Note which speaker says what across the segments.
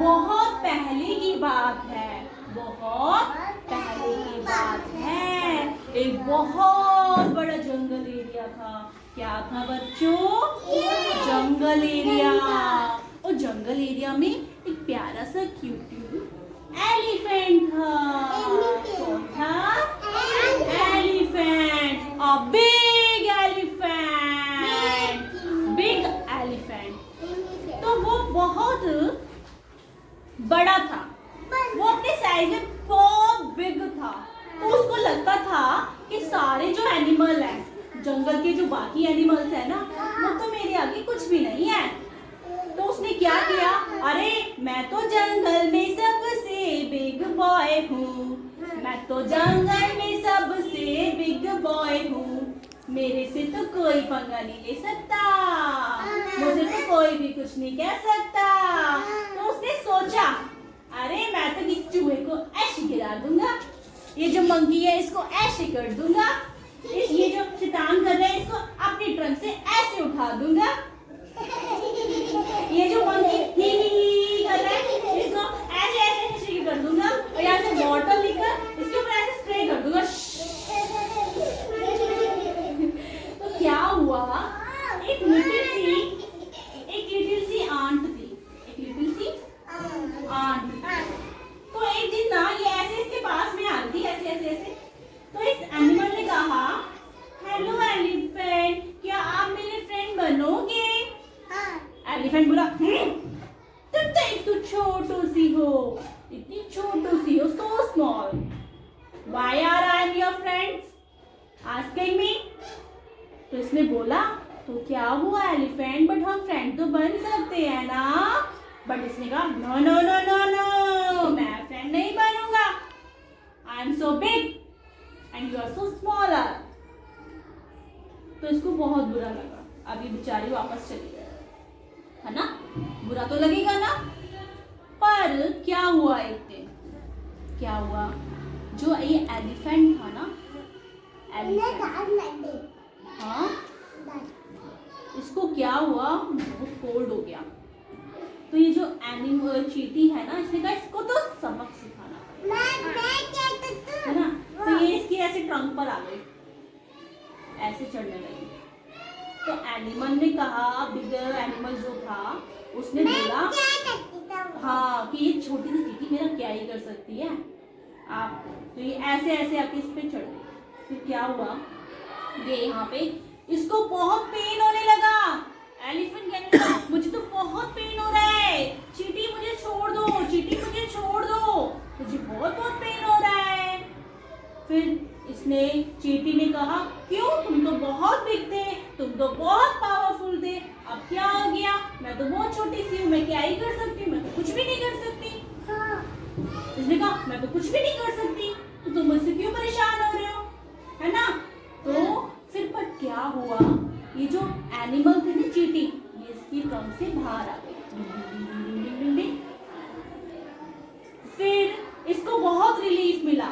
Speaker 1: बहुत पहले की बात है, बहुत पहले की बात है। एक बहुत बड़ा जंगल एरिया था। क्या था बच्चों? जंगल एरिया। और जंगल एरिया में एक प्यारा सा क्यूट एलिफेंट था। कौन था? Elephant. A big elephant, big elephant. तो वो बहुत बड़ा था, वो अपने साइज में बहुत बिग था। तो उसको लगता था कि सारे जो एनिमल है, जंगल के जो बाकी एनिमल्स है ना, वो तो मेरे आगे कुछ भी नहीं है। तो उसने क्या किया, अरे मैं तो जंगल में सबसे बिग बॉय हूँ, मैं तो जंगल में सबसे बिग बॉय हूँ, मेरे से तो कोई पंगा नहीं ले सकता, मुझे तो कोई भी कुछ नहीं कह सकता। तो उसने सोचा, अरे मैं तो इस चूहे को ऐसे गिरा दूंगा, ये जो मंकी है इसको ऐसे कर दूंगा, ये जो शैतान कर रहा है इसको अपनी ट्रंक से ऐसे उठा दूंगा, ये जो मंकी ही कर रहा है इसको ऐसे ऐसे ऐसे कर दूंगा, और यहाँ से बॉटल लेकर इसके ऊपर ऐसे स्प्रे कर दूंगा। तो क्या हुआ, एक लिटिल सी आंट थी, एक लिटिल सी आंट। तो एक दिन ना ये ऐसे इसके पास में आ रही थी, ऐसे ऐसे ऐसे। तो इस एनिमल ने कहा, हेलो एलिफेंट, क्या आप मेरे फ्रेंड बनोगे? एलिफेंट बोला, तुम तो एक तो छोटू सी हो, इतनी छोटू सी हो, so small, why are I am your friends asking me? तो इसने बोला, तो क्या हुआ एलिफेंट, बट हम फ्रेंड तो बन सकते हैं ना। बट इसने कहा, no no no no no, मैं फ्रेंड नहीं बनूंगा, I am so big and you are so smaller. तो इसको बहुत बुरा लगा। अब ये बेचारी वापस चली गई, है ना, बुरा तो लगेगा ना। पर क्या हुआ, एक दिन क्या हुआ, जो ये एलिफेंट था ना, एलिफेंट, हाँ, इसको क्या हुआ, बहुत कोल्ड हो गया। तो ये जो एनिमल चींटी है ना, इसने कहा इसको तो सबक सिखाना है ना। तो ये इसकी ऐसे ट्रंक पर आ गई, ऐसे चढ़ने लगी। तो एनिमल ने कहा, बिग एनिमल जो था उसने बोला, हाँ, कि ये छोटी सी चींटी मेरा क्या ही कर सकती है आप। तो ये ऐसे ऐसे आके इस पे चढ़ गई। फिर क्या हुआ, ये यहाँ पे इसको बहुत पेन होने लगा। एलिफेंट कहने लगा, मुझे तो बहुत पेन हो रहा है, चींटी मुझे छोड़ दो, चींटी मुझे छोड़ दो, मुझे बहुत बहुत पेन हो रहा है। फिर इसने, चींटी ने कहा, क्यों, तुम तो बहुत बिग थे, तुम तो बहुत पावरफुल थे, अब क्या हो गया, मैं तो बहुत छोटी सी हूँ, मैं क्या ही कर सकती हूँ, मैं तो कुछ भी नहीं कर सकती। इसने कहा, मैं तो कुछ भी नहीं कर सकती, तो तुम मुझसे क्यों परेशान हो रहे हो, है ना। तो फिर पर क्या हुआ, ये जो एनिमल थे ना चींटी, ये इसकी ट्रंक से बाहर आ गई। फिर इसको बहुत रिलीफ मिला।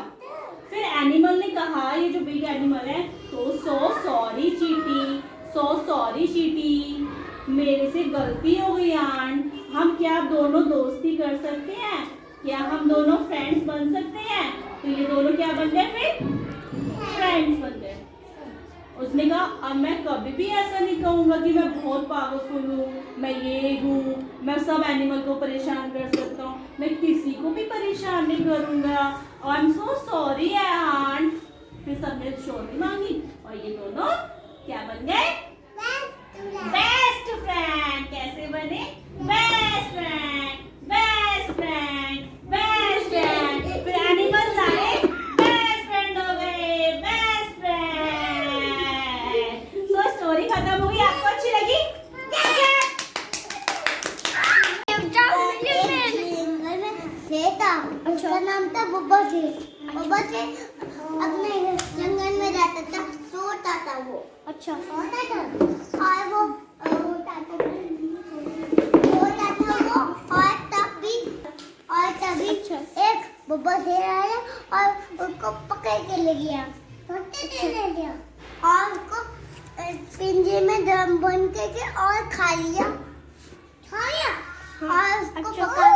Speaker 1: फिर एनिमल ने कहा, ये जो बिग एनिमल है, तो सो सॉरी चींटी, सो सॉरी चींटी, मेरे से गलती हो गई आंट, हम क्या दोनों दोस्ती कर सकते हैं, क्या हम दोनों फ्रेंड्स बन सकते हैं? तो ये दोनों क्या बन गए, फिर फ्रेंड्स बन गए। उसने कहा, अब मैं कभी भी ऐसा नहीं कहूँगा कि मैं बहुत पावरफुल हूँ, मैं ये हूँ, मैं सब एनिमल को परेशान कर सकता हूँ, मैं किसी को भी परेशान नहीं करूँगा, I am so sorry aunt. फिर सबने सॉरी मांगी और ये दोनों क्या बन गए, बेस्ट फ्रेंड। कैसे बने, best friend, best friend, best friend. फिर एनिमल्स आए, बेस्ट फ्रेंड हो गए, बेस्ट फ्रेंड। सो स्टोरी खत्म हुई, आपको अच्छी लगी?
Speaker 2: उसका नाम था बुब्बा शेर। बुब्बा शेर अपने जंगल में रहता था, सोता था वो। अच्छा, सोता था और वो होता था वो, और तभी एक बुब्बा शेर आया और उसको पकड़ के ले गया, ले गया और उसको पिंजरे में दम बंद करके और खा लिया और उसको पकड़